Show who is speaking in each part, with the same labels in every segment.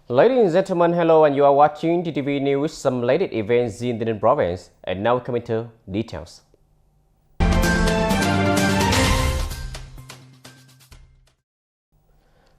Speaker 1: Ladies and gentlemen, hello, and you are watching TTV News, some latest events in the province, and now coming to details.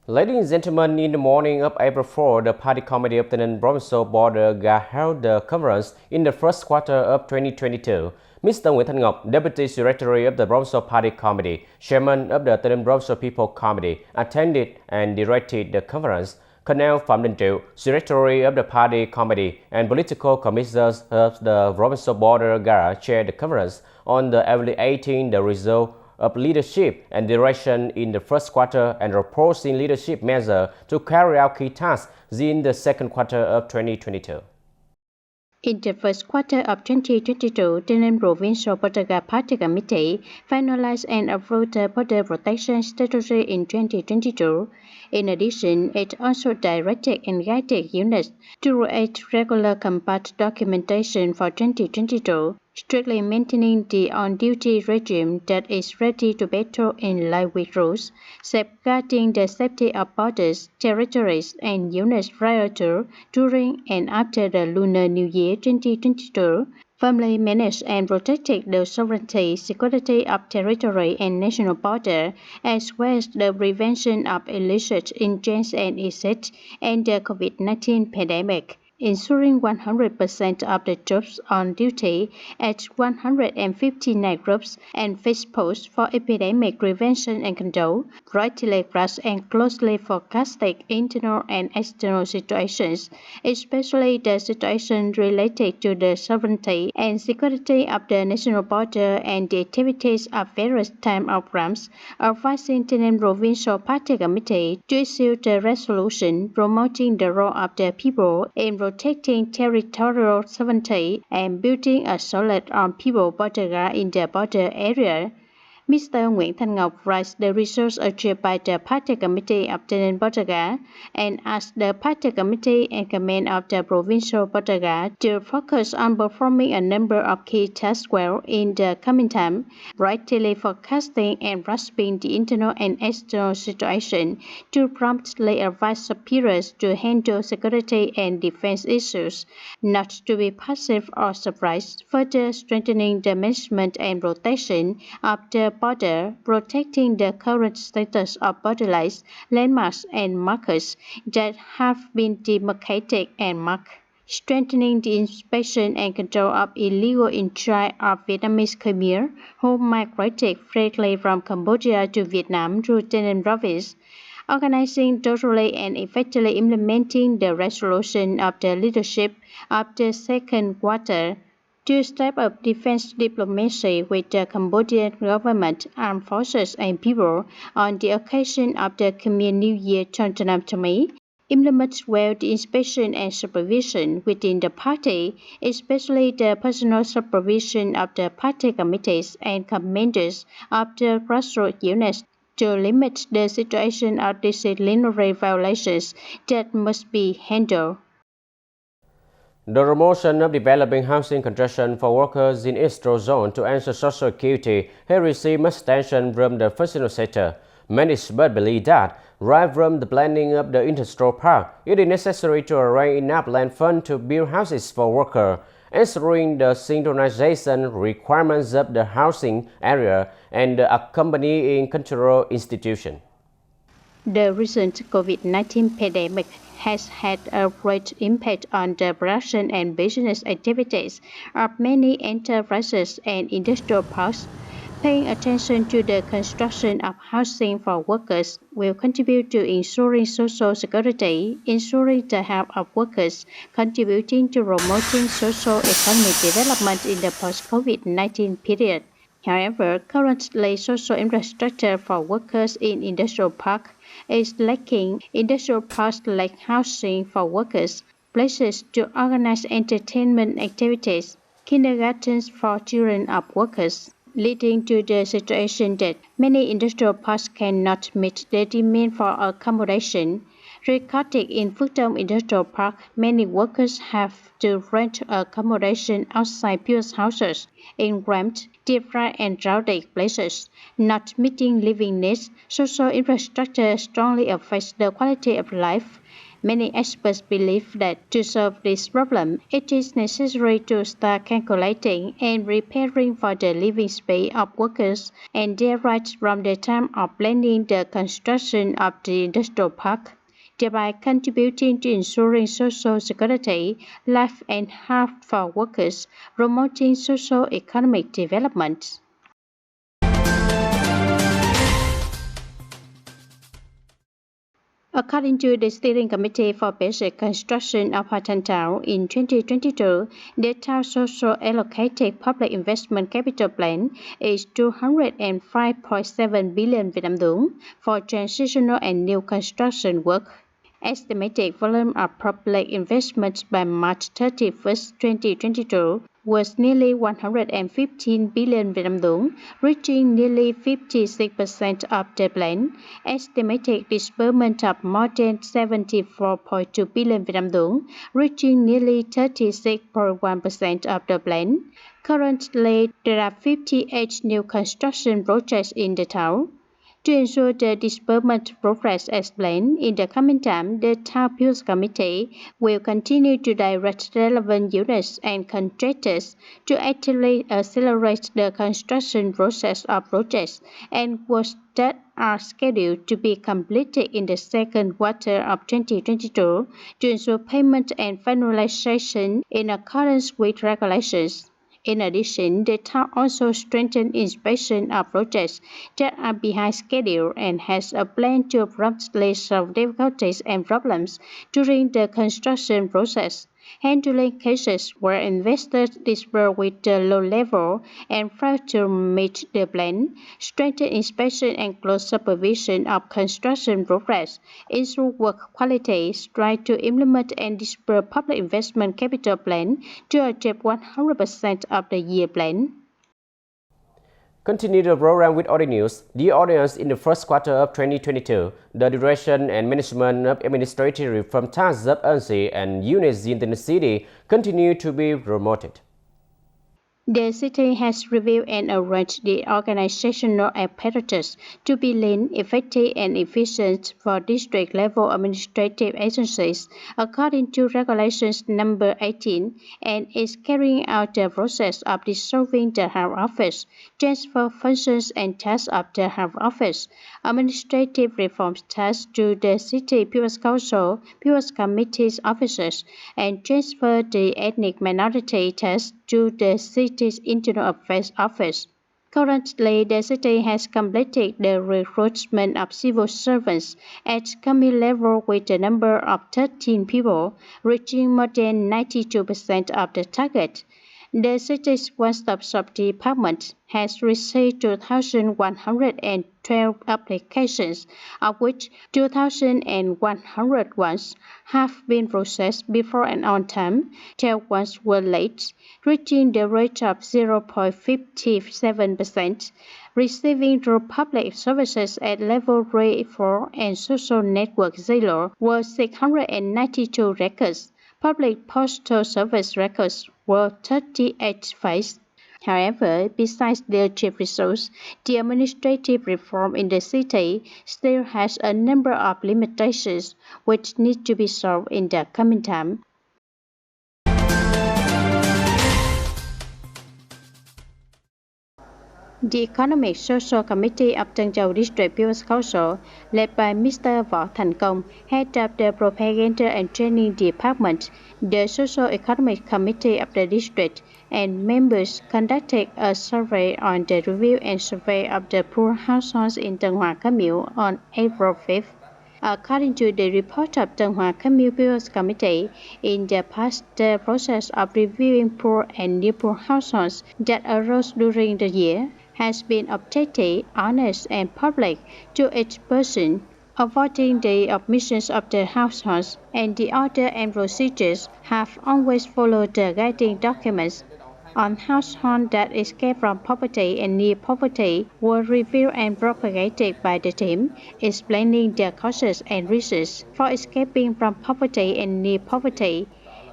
Speaker 1: Ladies and gentlemen, in the morning of April 4, the Party Committee of the provincial border held the conference in the first quarter of 2022. Mr. Nguyễn Thanh Ngọc, Deputy Secretary of the Provincial Party Committee, Chairman of the Provincial People Committee, attended and directed the conference. Colonel Phạm Đình Triệu, Secretary of the Party Committee and Political Commissioners of the Provincial Border chaired the conference on evaluating the result of leadership and direction in the first quarter and proposing leadership measures to carry out key tasks in the second quarter of 2022.
Speaker 2: In the first quarter of 2022, the Provincial Border Party Committee finalized and approved the border protection strategy in 2022. In addition, it also directed and guided units to create regular combat documentation for 2022, strictly maintaining the on-duty regime that is ready to battle in line with rules, safeguarding the safety of borders, territories, and units prior to, during, and after the Lunar New Year 2022, firmly managed and protected the sovereignty, security of territory and national border, as well as the prevention of illicit ingress and exit and the COVID-19 pandemic, ensuring 100% of the troops on duty at 159 groups and fixed posts for epidemic prevention and control, rightly grasped and closely forecasted internal and external situations, especially the situation related to the sovereignty and security of the national border and the activities of various time programs, advising the Provincial Party Committee to issue the resolution promoting the role of the people in protecting territorial sovereignty and building a solid armed people border guard in the border area. Mr. Nguyễn Thanh Ngọc praised the results achieved by the Party Committee of the Border Guard and asked the Party Committee and Command of the Provincial Border Guard to focus on performing a number of key tasks well in the coming time, rightly forecasting and grasping the internal and external situation to promptly advise superiors to handle security and defense issues, not to be passive or surprised, further strengthening the management and protection of the border, protecting the current status of border lines, landmarks, and markers that have been demarcated and marked, strengthening the inspection and control of illegal entry of Vietnamese Khmer who migrated freely from Cambodia to Vietnam through Tây province, organizing thoroughly and effectively implementing the resolution of the leadership of the second quarter, to step up defense diplomacy with the Cambodian government, armed forces, and people on the occasion of the Khmer New Year 2023, implement well the inspection and supervision within the party, especially the personal supervision of the party committees and commanders of the grassroots units, to limit the situation of disciplinary violations that must be handled.
Speaker 1: The promotion of developing housing construction for workers in Eastern Zone to answer social security has received much attention from the personal sector. Many experts believe that, right from the planning of the industrial park, it is necessary to arrange enough land fund to build houses for workers, answering the synchronization requirements of the housing area and the accompanying cultural institution.
Speaker 2: The recent COVID-19 pandemic has had a great impact on the production and business activities of many enterprises and industrial parks. Paying attention to the construction of housing for workers will contribute to ensuring social security, ensuring the health of workers, contributing to promoting socio-economic development in the post-COVID-19 period. However, currently social infrastructure for workers in industrial parks is lacking. Industrial parks lack housing for workers, places to organize entertainment activities, kindergartens for children of workers, leading to the situation that many industrial parks cannot meet the demand for accommodation. Recorded in Phước Đông Industrial Park, many workers have to rent accommodation outside people's houses in cramped, deprived, and crowded places, not meeting living needs. Social infrastructure strongly affects the quality of life. Many experts believe that to solve this problem, it is necessary to start calculating and preparing for the living space of workers and their rights from the time of planning the construction of the industrial park, thereby contributing to ensuring social security, life and health for workers, promoting socio-economic development. According to the Steering Committee for Basic Construction of Hotan Town in 2022, the town's social allocated public investment capital plan is 205.7 billion Vietnam dong for transitional and new construction work. Estimated volume of public investments by March 31, 2022 was nearly 115 billion Vietnam dong, reaching nearly 56% of the plan. Estimated disbursement of more than 74.2 billion Vietnam dong, reaching nearly 36.1% of the plan. Currently, there are 58 new construction projects in the town. To ensure the disbursement progress as planned, in the coming time, the Town Appeals Committee will continue to direct relevant units and contractors to actively accelerate the construction process of projects and works that are scheduled to be completed in the second quarter of 2022 to ensure payment and finalization in accordance with regulations. In addition, the town also strengthened inspection of projects that are behind schedule and has a plan to promptly solve difficulties and problems during the construction process. Handling cases where investors disburse with the low level and fail to meet the plan, strengthen inspection and close supervision of construction progress, ensure work quality, strive to implement and disburse public investment capital plan to achieve 100% of the year plan.
Speaker 1: Continue the program with other news. Dear audience, in the first quarter of 2022, the direction and management of administrative reform tasks of NC and units in the city continue to be promoted.
Speaker 2: The city has reviewed and arranged the organizational apparatus to be lean, effective, and efficient for district-level administrative agencies according to Regulations Number 18 and is carrying out the process of dissolving the Health Office, transfer functions and tasks of the Health Office, administrative reform tasks to the City People's Council, People's Committee's officers, and transfer the ethnic minority tasks to the city's Internal Affairs Office. Currently, the city has completed the recruitment of civil servants at county level with a number of 13 people, reaching more than 92% of the target. The city's one-stop shop department has received 2,112 applications, of which 2,100 ones have been processed before and on time, 12 ones were late, reaching the rate of 0.57%. Receiving through public services at level 3, 4 and social network 0 were 692 records. Public postal service records were 38 files. However, besides the achieved results, the administrative reform in the city still has a number of limitations which need to be solved in the coming time. The Economic Social Committee of Tân Châu District People's Council, led by Mr. Võ Thành Công, head of the Propaganda and Training Department, the Social Economic Committee of the district, and members conducted a survey on the review and survey of the poor households in Tân Hoa Cam Miễu on April 5th. According to the report of Tân Hoa Cam Miễu People's Committee, in the past, the process of reviewing poor and near poor households that arose during the year has been objective, honest, and public to each person, avoiding the omissions of the households, and the order and procedures have always followed the guiding documents. On households that escape from poverty and near poverty were reviewed and propagated by the team, explaining their causes and reasons for escaping from poverty and near poverty.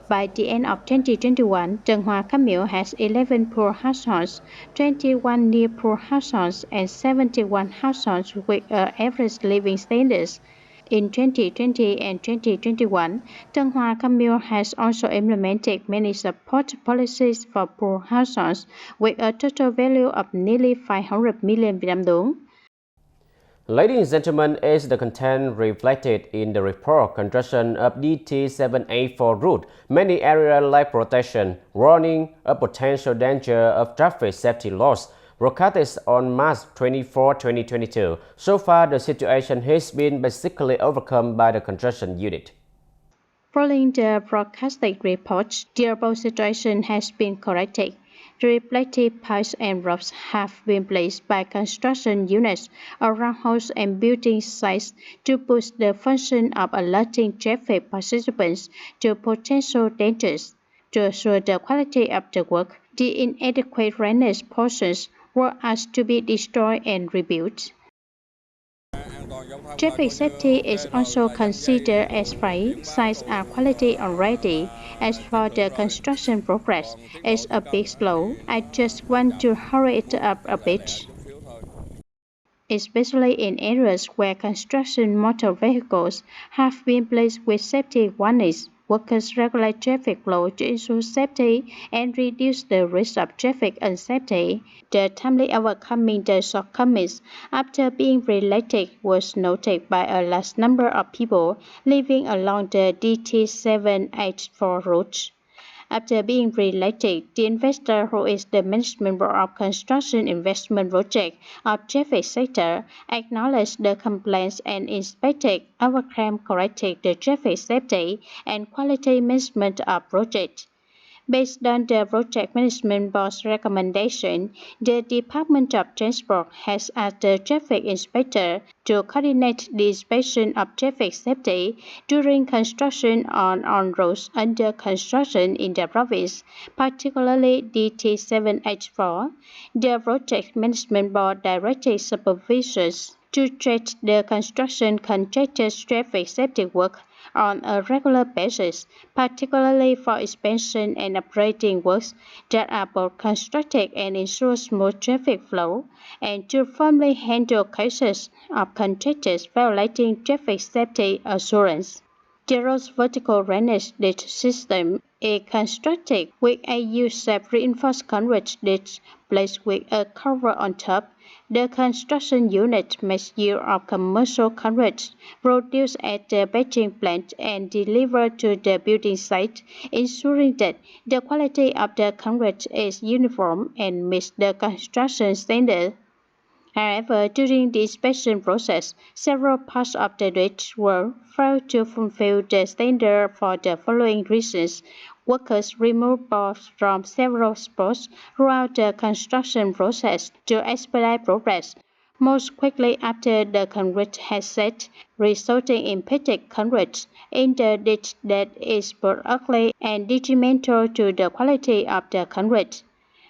Speaker 2: By the end of 2021, Tân Hoa Cam Miễu has 11 poor households, 21 near poor households, and 71 households with average living standards. In 2020 and 2021, Tân Hoa Commune has also implemented many support policies for poor households with a total value of nearly 500 million Vietnam dong.
Speaker 1: Ladies and gentlemen, is the content reflected in the report construction of DT784 route, many areas like protection, warning a potential danger of traffic safety loss, broadcasted on March 24, 2022. So far, the situation has been basically overcome by the construction unit.
Speaker 2: Following the broadcasted report, the above situation has been corrected. The reflective piles and ropes have been placed by construction units around house and building sites to boost the function of alerting traffic participants to potential dangers. To assure the quality of the work, the inadequate drainage portions were asked to be destroyed and rebuilt. Traffic safety is also considered as right. Sites are quality already. As for the construction progress, it's a bit slow. I just want to hurry it up a bit, especially in areas where construction motor vehicles have been placed with safety warnings. Workers regulate traffic flow to ensure safety and reduce the risk of traffic unsafety. The timely overcoming the shortcomings after being related was noted by a large number of people living along the DT784 route. After being related, the investor, who is the management board of construction investment project of traffic sector, acknowledged the complaints and inspected our claim, corrected the traffic safety and quality management of project. Based on the Project Management Board's recommendation, the Department of Transport has asked the traffic inspector to coordinate the inspection of traffic safety during construction on roads under construction in the province, particularly DT784. The Project Management Board directed supervisors to track the construction contractor's traffic safety work on a regular basis, particularly for expansion and operating works that are both constructed and ensure smooth traffic flow, and to firmly handle cases of contractors violating traffic safety assurance. The road's vertical drainage ditch system is constructed with a U-shaped reinforced concrete ditch placed with a cover on top. The construction unit makes use of commercial concrete produced at the batching plant and delivered to the building site, ensuring that the quality of the concrete is uniform and meets the construction standard. However, during the inspection process, several parts of the ditch were failed to fulfill the standard for the following reasons. Workers removed boards from several spots throughout the construction process to expedite progress. Most quickly after the concrete has set, resulting in pitted concrete in the ditch that is both ugly and detrimental to the quality of the concrete.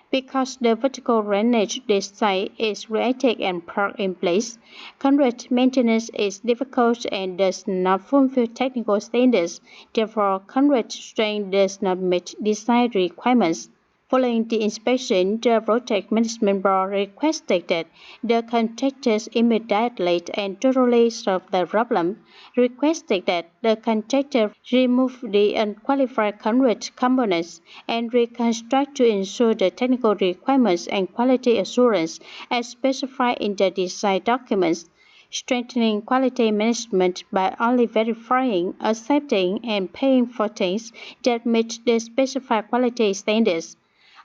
Speaker 2: Because the vertical drainage site is created and parked in place, concrete maintenance is difficult and does not fulfill technical standards. Therefore, concrete strength does not meet design requirements. Following the inspection, the Project Management Board requested that the contractors immediately and thoroughly solve the problem, requested that the contractor remove the unqualified concrete components and reconstruct to ensure the technical requirements and quality assurance as specified in the design documents. Strengthening quality management by only verifying, accepting, and paying for things that meet the specified quality standards.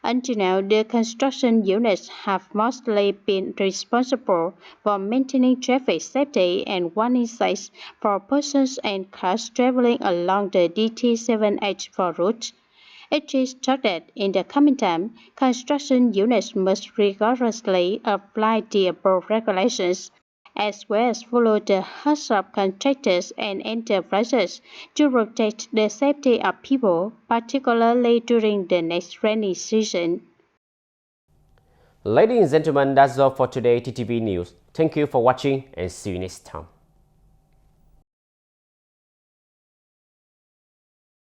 Speaker 2: Until now, the construction units have mostly been responsible for maintaining traffic safety and warning signs for persons and cars traveling along the DT784 route. It is thought that in the coming time, construction units must rigorously apply the above regulations, as well as follow the heads of contractors and enterprises to protect the safety of people, particularly during the next rainy season.
Speaker 1: Ladies and gentlemen, that's all for today TTV News. Thank you for watching and see you next time.